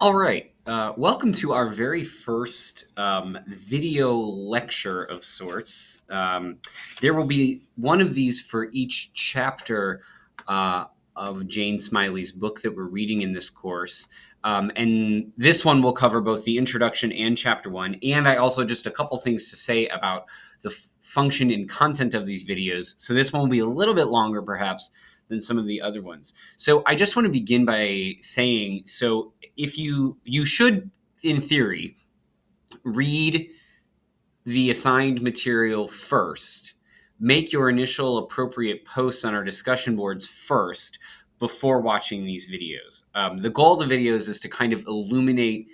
All right. Welcome to our very first video lecture of sorts. There will be one of these for each chapter uh, of Jane Smiley's book that we're reading in this course. And this one will cover both the introduction and chapter one. And I also just a couple things to say about the function and content of these videos. So this one will be a little bit longer, perhaps, than some of the other ones. So I just want to begin by saying, if you should, in theory, read the assigned material first, make your initial appropriate posts on our discussion boards first before watching these videos. The goal of the videos is to kind of illuminate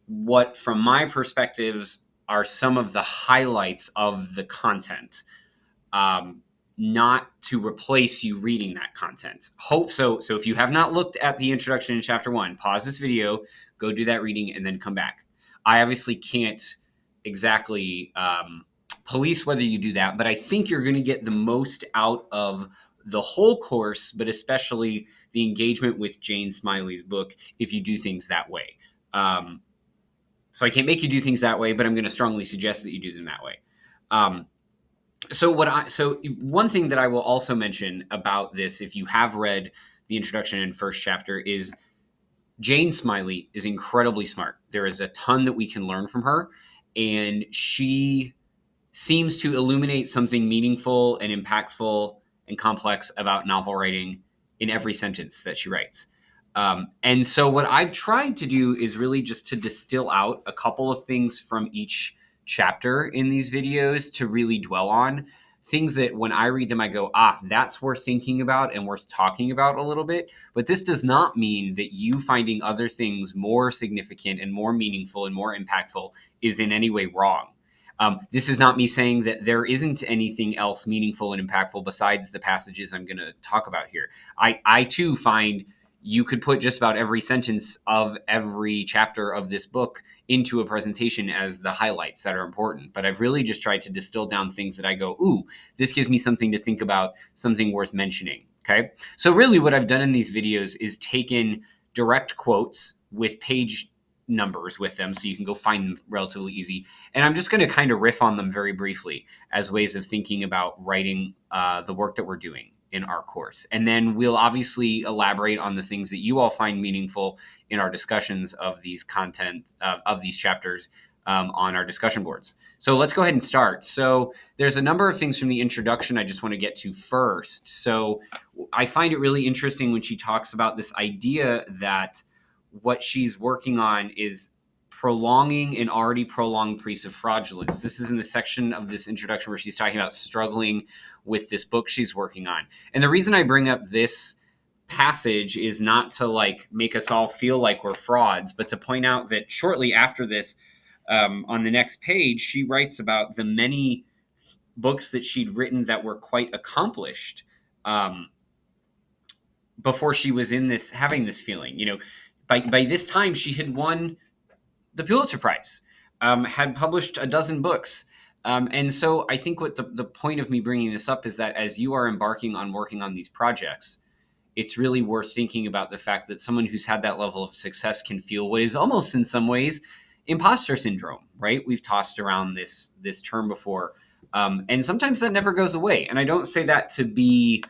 what, from my perspectives, are some of the highlights of the content. Not to replace you reading that content. So if you have not looked at the introduction in chapter one, pause this video, go do that reading, and then come back. I obviously can't exactly police whether you do that, but I think you're going to get the most out of the whole course, but especially the engagement with Jane Smiley's book if you do things that way. So I can't make you do things that way, but I'm going to strongly suggest that you do them that way. So one thing that I will also mention about this, if you have read the introduction and first chapter, is Jane Smiley is incredibly smart. There is a ton that we can learn from her, and she seems to illuminate something meaningful and impactful and complex about novel writing in every sentence that she writes. And so what I've tried to do is really just to distill out a couple of things from each chapter in these videos to really dwell on. Things that when I read them, I go, that's worth thinking about and worth talking about a little bit. But this does not mean that you finding other things more significant and more meaningful and more impactful is in any way wrong. This is not me saying that there isn't anything else meaningful and impactful besides the passages I'm going to talk about here. I too find you could put just about every sentence of every chapter of this book into a presentation as the highlights that are important. But I've really just tried to distill down things that I go, this gives me something to think about, something worth mentioning. Okay. So really what I've done in these videos is taken direct quotes with page numbers with them so you can go find them relatively easy. And I'm just going to kind of riff on them very briefly as ways of thinking about writing the work that we're doing in our course. And then we'll obviously elaborate on the things that you all find meaningful in our discussions of these content, of these chapters on our discussion boards. So let's go ahead and start. So there's a number of things from the introduction I just want to get to first. So I find it really interesting when she talks about this idea that what she's working on is prolonging an already prolonged piece of fraudulence. This is in the section of this introduction where she's talking about struggling with this book she's working on. And the reason I bring up this passage is not to make us all feel like we're frauds, but to point out that shortly after this, on the next page, she writes about the many books that she'd written that were quite accomplished before she was having this feeling. By this time, she had won the Pulitzer Prize, had published a dozen books. And so I think what the point of me bringing this up is that as you are embarking on working on these projects, it's really worth thinking about the fact that someone who's had that level of success can feel what is almost in some ways imposter syndrome, right? We've tossed around this term before. And sometimes that never goes away. And I don't say that to be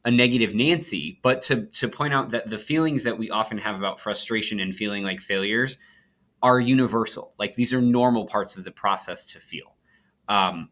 a negative Nancy, but to point out that the feelings that we often have about frustration and feeling like failures are universal. Like these are normal parts of the process to feel. And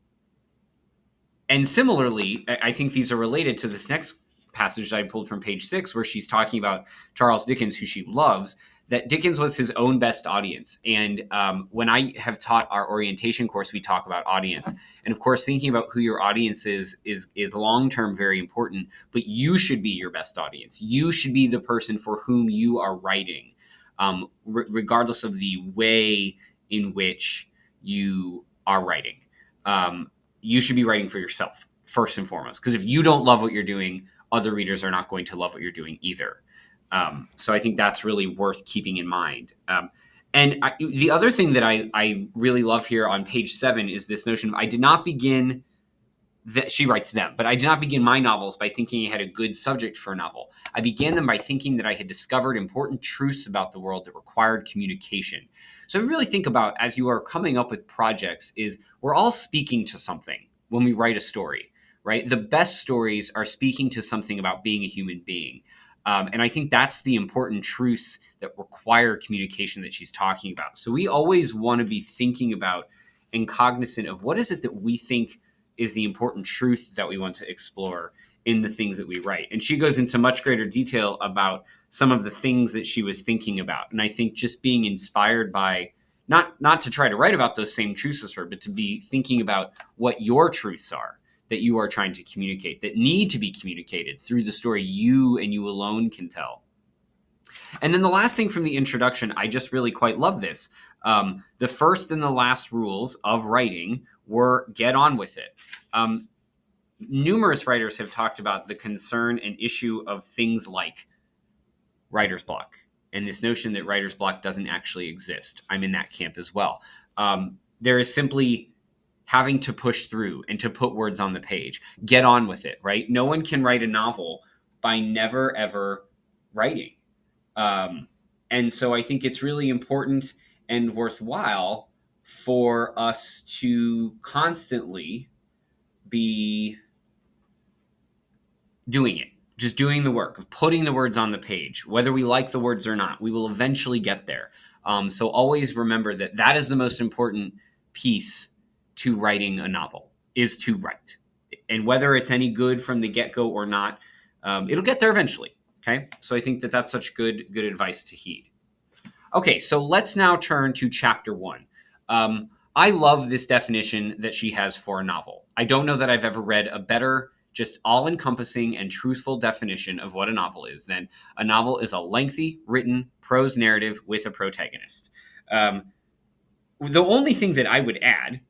similarly, I think these are related to this next passage that I pulled from page 6, where she's talking about Charles Dickens, who she loves, that Dickens was his own best audience. And when I have taught our orientation course, we talk about audience. And of course, thinking about who your audience is long-term very important, but you should be your best audience. You should be the person for whom you are writing, regardless of the way in which you are writing. You should be writing for yourself, first and foremost, because if you don't love what you're doing, other readers are not going to love what you're doing either. So I think that's really worth keeping in mind. The other thing that I really love here on page 7 is this notion of I did not begin she writes them, but I did not begin my novels by thinking I had a good subject for a novel. I began them by thinking that I had discovered important truths about the world that required communication. So I really think about, as you are coming up with projects, is we're all speaking to something when we write a story, right? The best stories are speaking to something about being a human being. And I think that's the important truths that require communication that she's talking about. So we always want to be thinking about and cognizant of what is it that we think is the important truth that we want to explore in the things that we write. And she goes into much greater detail about some of the things that she was thinking about. And I think just being inspired by not to try to write about those same truths as her, but to be thinking about what your truths are that you are trying to communicate, that need to be communicated through the story you and you alone can tell. And then the last thing from the introduction, I just really quite love this. The first and the last rules of writing were get on with it. Numerous writers have talked about the concern and issue of things like writer's block and this notion that writer's block doesn't actually exist. I'm in that camp as well. There is simply having to push through and to put words on the page. Get on with it, right? No one can write a novel by never, ever writing. And so I think it's really important and worthwhile for us to constantly be doing it, just doing the work of putting the words on the page. Whether we like the words or not, we will eventually get there. So always remember that that is the most important piece to writing a novel, is to write. And whether it's any good from the get-go or not, it'll get there eventually. Okay, so I think that that's such good advice to heed. Okay, so let's now turn to chapter 1. I love this definition that she has for a novel. I don't know that I've ever read a better, just all-encompassing and truthful definition of what a novel is than a novel is a lengthy, written prose narrative with a protagonist. The only thing that I would add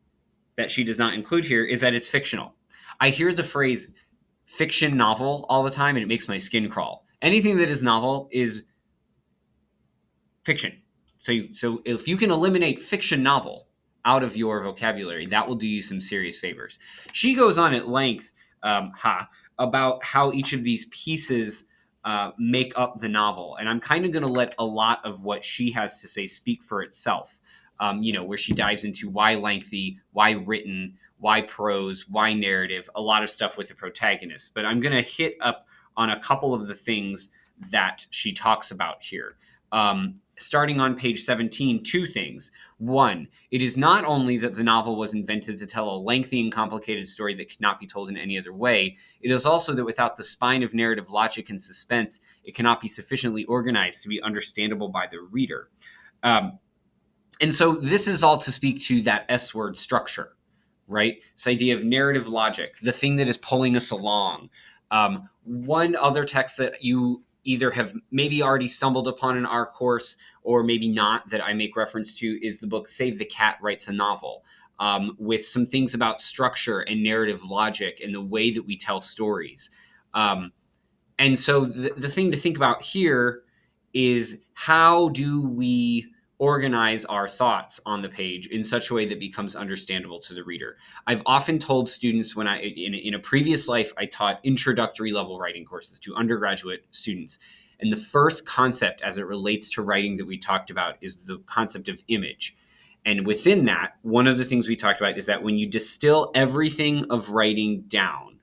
that she does not include here is that it's fictional. I hear the phrase fiction novel all the time, and it makes my skin crawl. Anything that is novel is fiction. So if you can eliminate fiction novel out of your vocabulary, that will do you some serious favors. She goes on at length about how each of these pieces make up the novel. And I'm kind of going to let a lot of what she has to say speak for itself, where she dives into why lengthy, why written, why prose, why narrative, a lot of stuff with the protagonist. But I'm going to hit up on a couple of the things that she talks about here. Starting on page 17, 2 things. 1, it is not only that the novel was invented to tell a lengthy and complicated story that could not be told in any other way, it is also that without the spine of narrative logic and suspense, it cannot be sufficiently organized to be understandable by the reader. And so this is all to speak to that S-word structure, right? This idea of narrative logic, the thing that is pulling us along. One other text that you either have maybe already stumbled upon in our course or maybe not that I make reference to is the book Save the Cat Writes a Novel, with some things about structure and narrative logic and the way that we tell stories. And so the thing to think about here is how do we organize our thoughts on the page in such a way that becomes understandable to the reader. I've often told students when in a previous life, I taught introductory level writing courses to undergraduate students. And the first concept as it relates to writing that we talked about is the concept of image. And within that, one of the things we talked about is that when you distill everything of writing down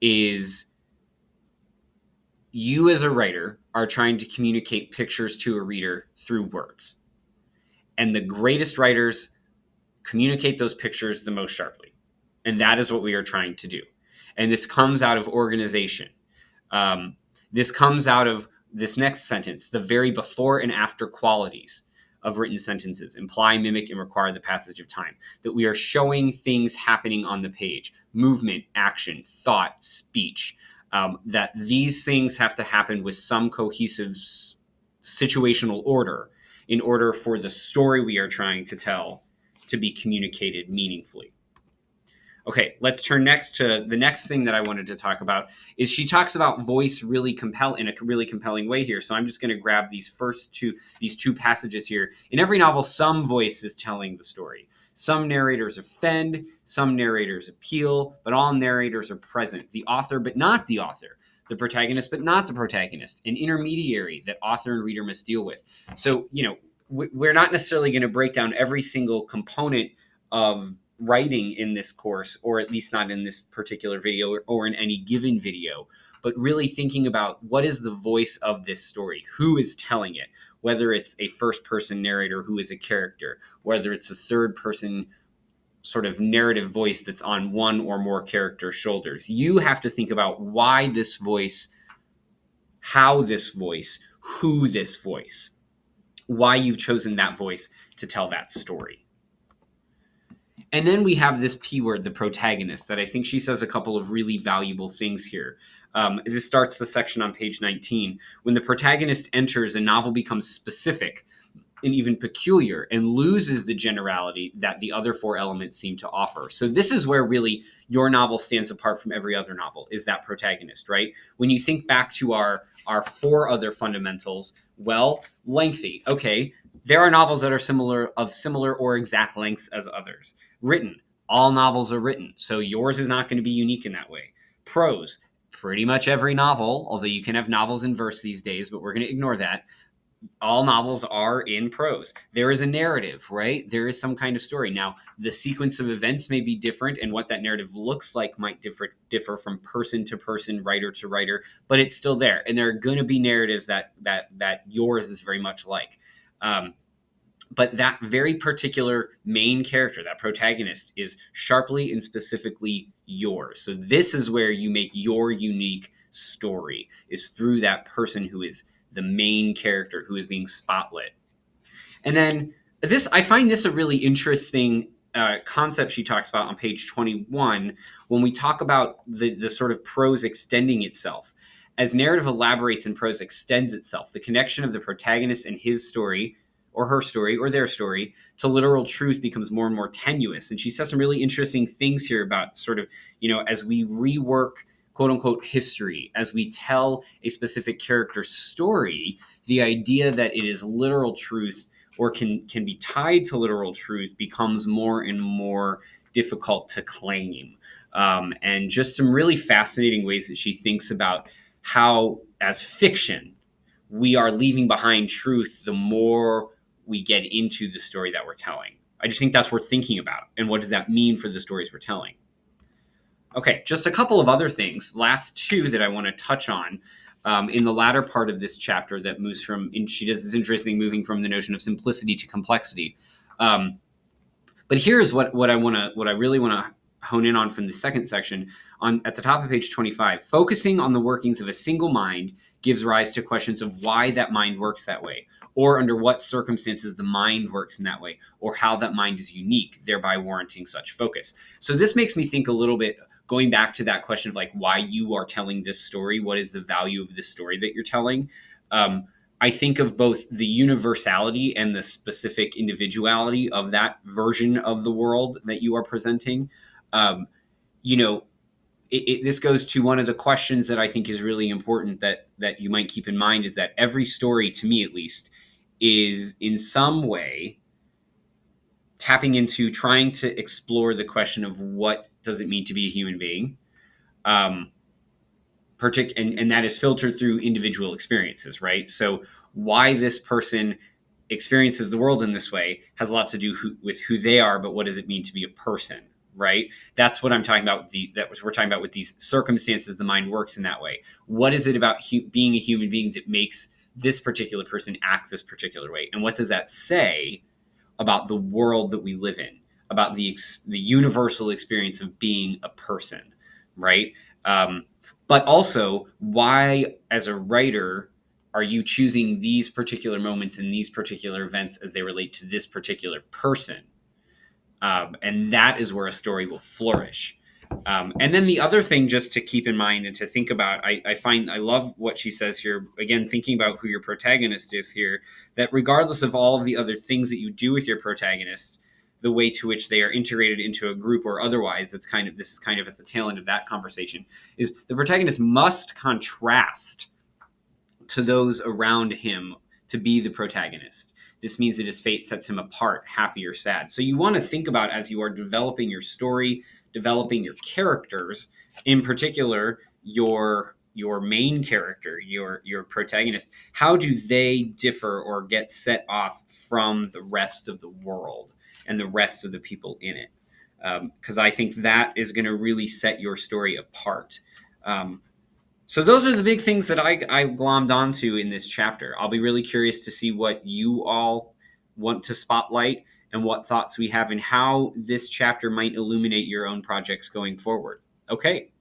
is you as a writer are trying to communicate pictures to a reader through words. And the greatest writers communicate those pictures the most sharply. And that is what we are trying to do. And this comes out of organization. This comes out of this next sentence, the very before and after qualities of written sentences imply, mimic, and require the passage of time. That we are showing things happening on the page, movement, action, thought, speech. That these things have to happen with some cohesive situational order in order for the story we are trying to tell to be communicated meaningfully. Okay, let's turn next to the next thing that I wanted to talk about is she talks about voice in a really compelling way here. So I'm just going to grab these two passages here. In every novel, some voice is telling the story. Some narrators offend, Some narrators appeal, but all narrators are present. The author, but not the author. The protagonist, but not the protagonist. An intermediary that author and reader must deal with. So, we're not necessarily going to break down every single component of writing in this course, or at least not in this particular video or in any given video, but really thinking about what is the voice of this story, who is telling it, whether it's a first person narrator who is a character, whether it's a third person sort of narrative voice that's on one or more characters' shoulders. You have to think about why this voice, how this voice, who this voice, why you've chosen that voice to tell that story. And then we have this P word, the protagonist, that I think she says a couple of really valuable things here. This starts the section on page 19. When the protagonist enters, a novel becomes specific and even peculiar and loses the generality that the other four elements seem to offer. So this is where really your novel stands apart from every other novel, is that protagonist, right? When you think back to our four other fundamentals, well, lengthy. Okay, there are novels that are similar or exact lengths as others. Written. All novels are written, so yours is not going to be unique in that way. Prose. Pretty much every novel, although you can have novels in verse these days, but we're going to ignore that. All novels are in prose. There is a narrative, right? There is some kind of story. Now, the sequence of events may be different, and what that narrative looks like might differ from person to person, writer to writer, but it's still there. And there are going to be narratives that yours is very much like. But that very particular main character, that protagonist, is sharply and specifically yours. So this is where you make your unique story, is through that person who is the main character, who is being spotlit. And then I find this a really interesting concept she talks about on page 21 when we talk about the sort of prose extending itself. As narrative elaborates and prose extends itself, the connection of the protagonist and his story, or her story, or their story, to literal truth becomes more and more tenuous. And she says some really interesting things here about sort of, as we rework quote unquote history, as we tell a specific character's story, the idea that it is literal truth or can be tied to literal truth becomes more and more difficult to claim. And just some really fascinating ways that she thinks about how, as fiction, we are leaving behind truth the more we get into the story that we're telling. I just think that's worth thinking about. And what does that mean for the stories we're telling? Okay, just a couple of other things. Last two that I want to touch on in the latter part of this chapter that moves from, and she does this interesting moving from the notion of simplicity to complexity. But here's what I really want to hone in on from the second section. At the top of page 25, focusing on the workings of a single mind gives rise to questions of why that mind works that way, or under what circumstances the mind works in that way, or how that mind is unique, thereby warranting such focus. So this makes me think a little bit, going back to that question of like why you are telling this story, what is the value of this story that you're telling? I think of both the universality and the specific individuality of that version of the world that you are presenting. This goes to one of the questions that I think is really important that you might keep in mind, is that every story, to me at least, is in some way tapping into trying to explore the question of what does it mean to be a human being, and that is filtered through individual experiences, right? So why this person experiences the world in this way has a lot to do with who they are, but what does it mean to be a person, right? That's what I'm talking about. We're talking about with these circumstances, the mind works in that way. What is it about being a human being that makes this particular person act this particular way? And what does that say about the world that we live in, about the universal experience of being a person, right? But also, why, as a writer, are you choosing these particular moments and these particular events as they relate to this particular person? And that is where a story will flourish. And then the other thing just to keep in mind and to think about, I love what she says here, again, thinking about who your protagonist is here, that regardless of all of the other things that you do with your protagonist, the way to which they are integrated into a group or otherwise, this is kind of at the tail end of that conversation, is the protagonist must contrast to those around him to be the protagonist. This means that his fate sets him apart, happy or sad. So you want to think about, as you are developing your story, developing your characters, in particular your main character, your protagonist, how do they differ or get set off from the rest of the world and the rest of the people in it? Because I think that is going to really set your story apart. So those are the big things that I glommed onto in this chapter. I'll be really curious to see what you all want to spotlight and what thoughts we have and how this chapter might illuminate your own projects going forward. Okay,